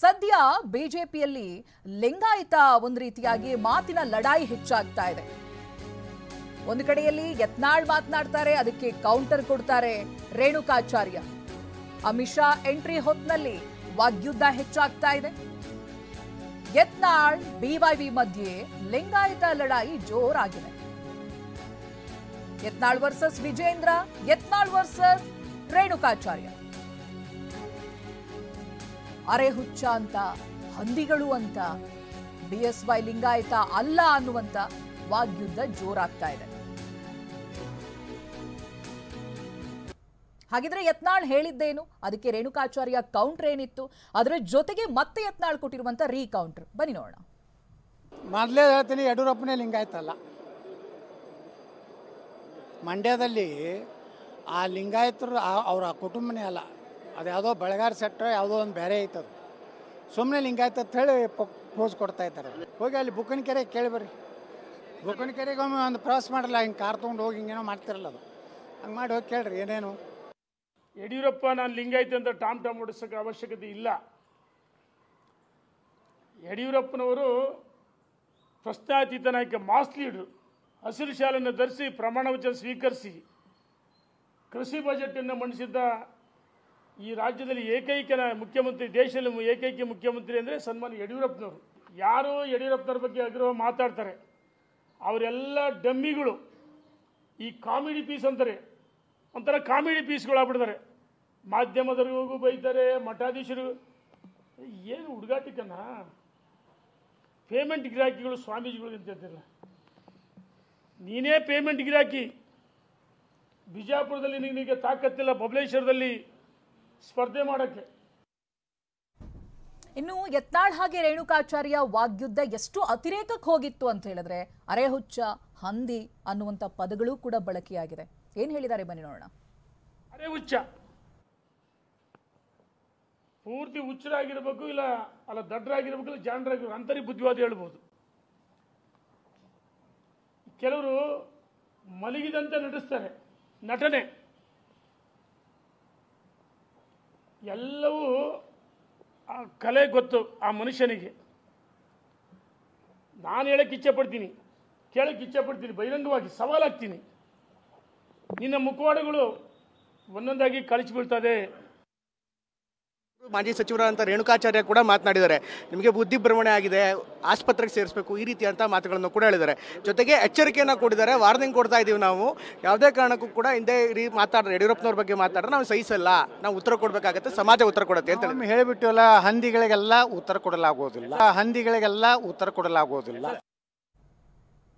ಸದ್ಯ ಬಿಜೆಪಿಯಲ್ಲಿ ಲಿಂಗಾಯತ ಒಂದು ರೀತಿಯಾಗಿ ಮಾತಿನ ಲಡಾಯಿ ಹೆಚ್ಚಾಗ್ತಾ ಇದೆ. ಒಂದು ಕಡೆಯಲ್ಲಿ ಯತ್ನಾಳ್ ಮಾತನಾಡ್ತಾರೆ, ಅದಕ್ಕೆ ಕೌಂಟರ್ ಕೊಡ್ತಾರೆ ರೇಣುಕಾಚಾರ್ಯ. ಅಮಿತ್ ಶಾ ಎಂಟ್ರಿ ಹೊತ್ನಲ್ಲಿ ವಾಗ್ಯುದ್ಧ ಹೆಚ್ಚಾಗ್ತಾ ಇದೆ. ಯತ್ನಾಳ್ ಬಿವೈವಿ ಮಧ್ಯೆ ಲಿಂಗಾಯತ ಲಡಾಯಿ ಜೋರಾಗಿದೆ. Yatnal versus Vijayendra, Yatnal versus Renukacharya. ಅರೆ ಹುಚ್ಚ ಅಂತ, ಹಂದಿಗಳು ಅಂತ, ಬಿಎಸ್ವೈ ಲಿಂಗಾಯತ ಅಲ್ಲ ಅನ್ನುವಂತ ವಾಗ್ಯುದ್ಧ ಜೋರಾಗ್ತಾ ಇದೆ. ಹಾಗಿದ್ರೆ ಯತ್ನಾಳ್ ಹೇಳಿದ್ದೇನು, ಅದಕ್ಕೆ ರೇಣುಕಾಚಾರ್ಯ ಕೌಂಟರ್ ಏನಿತ್ತು, ಅದರ ಜೊತೆಗೆ ಮತ್ತೆ ಯತ್ನಾಳ್ ಕೊಟ್ಟಿರುವಂತ ರೀಕೌಂಟರ್ ಬನ್ನಿ ನೋಡೋಣ. ಮೊದಲೇ ಹೇಳ್ತೀನಿ, ಯಡಿಯೂರಪ್ಪನೇ ಲಿಂಗಾಯತ ಅಲ್ಲ. ಮಂಡ್ಯದಲ್ಲಿ ಆ ಲಿಂಗಾಯತರು ಅವರ ಕುಟುಂಬನೇ ಅಲ್ಲ, ಅದು ಯಾವುದೋ ಬೆಳಗಾರ ಸೆಟ್ ಯಾವುದೋ ಒಂದು ಬೇರೆ ಐತದು. ಸುಮ್ಮನೆ ಲಿಂಗಾಯತ ಅಂತ ಹೇಳಿ ಪೋಸ್ ಕೊಡ್ತಾ ಇದ್ದಾರೆ. ಹೋಗಿ ಅಲ್ಲಿ ಬುಕ್ಕನಕೆರೆ ಕೇಳಿ ಬರ್ರಿ. ಬುಕ್ಕನಕೆರೆಗೆ ಒಮ್ಮೆ ಒಂದು ಪ್ರವಾಸ ಮಾಡಲ್ಲ, ಹಿಂಗೆ ಕಾರ್ ತೊಗೊಂಡು ಹೋಗಿ ಹಿಂಗೇನೋ ಮಾಡ್ತಿರಲ್ಲ, ಅದು ಹಂಗೆ ಮಾಡಿ ಹೋಗಿ ಕೇಳ್ರಿ ಏನೇನು. ಯಡಿಯೂರಪ್ಪ ನಾನು ಲಿಂಗಾಯತ ಅಂತ ಟಾಮ್ ಹೊಡಿಸೋಕ್ಕೆ ಅವಶ್ಯಕತೆ ಇಲ್ಲ. ಯಡಿಯೂರಪ್ಪನವರು ಪ್ರಶ್ನಾತೀತ ನಾಯಕ, ಮಾಸ್ ಲೀಡರ್. ಹಸಿರು ಶಾಲೆಯನ್ನು ಧರಿಸಿ ಪ್ರಮಾಣ ವಚನ ಸ್ವೀಕರಿಸಿ ಕೃಷಿ ಬಜೆಟನ್ನು ಮಂಡಿಸಿದ್ದ ಈ ರಾಜ್ಯದಲ್ಲಿ ಏಕೈಕ ಮುಖ್ಯಮಂತ್ರಿ, ದೇಶದಲ್ಲಿ ಏಕೈಕ ಮುಖ್ಯಮಂತ್ರಿ ಅಂದರೆ ಸನ್ಮಾನ್ಯ ಯಡಿಯೂರಪ್ಪನವರು. ಯಾರು ಯಡಿಯೂರಪ್ಪನವ್ರ ಬಗ್ಗೆ ಅಗ್ರಹ ಮಾತಾಡ್ತಾರೆ ಅವರೆಲ್ಲ ಡಮ್ಮಿಗಳು. ಈ ಕಾಮಿಡಿ ಪೀಸ್ ಅಂತಾರೆ, ಒಂಥರ ಕಾಮಿಡಿ ಪೀಸ್ಗಳು ಆಗ್ಬಿಡ್ತಾರೆ. ಮಾಧ್ಯಮದವ್ರಿಗೂ ಬೈತಾರೆ, ಮಠಾಧೀಶರು. ಏನು ಹುಡುಗಾಟಿಕನ್ನ ಪೇಮೆಂಟ್ ಗಿರಾಕಿಗಳು ಸ್ವಾಮೀಜಿಗಳು ಅಂತ ಹೇಳ್ತಿರಲ್ಲ, ನೀನೇ ಪೇಮೆಂಟ್ ಗಿರಾಕಿ. ಬಿಜಾಪುರದಲ್ಲಿ ನಿನಗೆ ತಾಕತ್ತಿಲ್ಲ ಬಬಲೇಶ್ವರದಲ್ಲಿ ಸ್ಪರ್ಧೆ ಮಾಡೋಕ್ಕೆ. ಇನ್ನು ಯತ್ನಾಳ್ ಹಾಗೆ ರೇಣುಕಾಚಾರ್ಯ ವಾಗ್ಯುದ್ಧ ಎಷ್ಟು ಅತಿರೇಕಕ್ಕೆ ಹೋಗಿತ್ತು ಅಂತ ಹೇಳಿದ್ರೆ, ಅರೆ ಹುಚ್ಚ, ಹಂದಿ ಅನ್ನುವಂಥ ಪದಗಳು ಕೂಡ ಬಳಕೆಯಾಗಿದೆ. ಏನ್ ಹೇಳಿದ್ದಾರೆ ಬನ್ನಿ ನೋಡೋಣ. ಅರೆ ಹುಚ್ಚ ಪೂರ್ತಿ ಹುಚ್ಚರಾಗಿರ್ಬೇಕು, ಇಲ್ಲ ಅಲ್ಲ ದಡ್ಡರಾಗಿರ್ಬೇಕು, ಇಲ್ಲ ಜಾಣರಾಗಿರ್ಬೇಕು, ಅಂತರಿ ಬುದ್ಧಿವಾದ ಹೇಳ್ಬೋದು. ಕೆಲವರು ಮಲಗಿದಂತೆ ನಟಿಸ್ತಾರೆ, ನಟನೆ. ಎಲ್ಲವೂ ಆ ಕಲೆ ಗೊತ್ತು ಆ ಮನುಷ್ಯನಿಗೆ. ನಾನು ಹೇಳಕ್ಕೆ ಇಚ್ಛೆ ಪಡ್ತೀನಿ, ಕೇಳಕ್ಕೆ ಇಚ್ಛೆ ಪಡ್ತೀನಿ, ಬಹಿರಂಗವಾಗಿ ಸವಾಲಾಗ್ತೀನಿ. ನಿನ್ನ ಮುಖವಾಡಗಳು ಒಂದೊಂದಾಗಿ ಕಳಿಸಿ ಬೀಳ್ತದೆ. ಮಾಜಿ ಸಚಿವರಾದಂಥ ರೇಣುಕಾಚಾರ್ಯ ಕೂಡ ಮಾತನಾಡಿದ್ದಾರೆ, ನಿಮಗೆ ಬುದ್ಧಿ ಭ್ರಮಣೆ ಆಗಿದೆ, ಆಸ್ಪತ್ರೆಗೆ ಸೇರಿಸಬೇಕು, ಈ ರೀತಿಯಂಥ ಮಾತುಗಳನ್ನು ಕೂಡ ಹೇಳಿದ್ದಾರೆ. ಜೊತೆಗೆ ಎಚ್ಚರಿಕೆಯನ್ನು ಕೊಟ್ಟಿದ್ದಾರೆ, ವಾರ್ನಿಂಗ್ ಕೊಡ್ತಾ ಇದ್ದೀವಿ, ನಾವು ಯಾವುದೇ ಕಾರಣಕ್ಕೂ ಕೂಡ ಹಿಂದೆ ಯಡಿಯೂರಪ್ಪನವ್ರ ಬಗ್ಗೆ ಮಾತಾಡಿದ್ರೆ ನಾವು ಸಹಿಸಲ್ಲ, ನಾವು ಉತ್ತರ ಕೊಡಬೇಕಾಗತ್ತೆ, ಸಮಾಜ ಉತ್ತರ ಕೊಡುತ್ತೆ ಅಂತ ಹೇಳಿಬಿಟ್ಟಿವಲ್ಲ. ಹಂದಿಗಳಿಗೆಲ್ಲ ಉತ್ತರ ಕೊಡಲಾಗುವುದಿಲ್ಲ, ಹಂದಿಗಳಿಗೆಲ್ಲ ಉತ್ತರ ಕೊಡಲಾಗುವುದಿಲ್ಲ.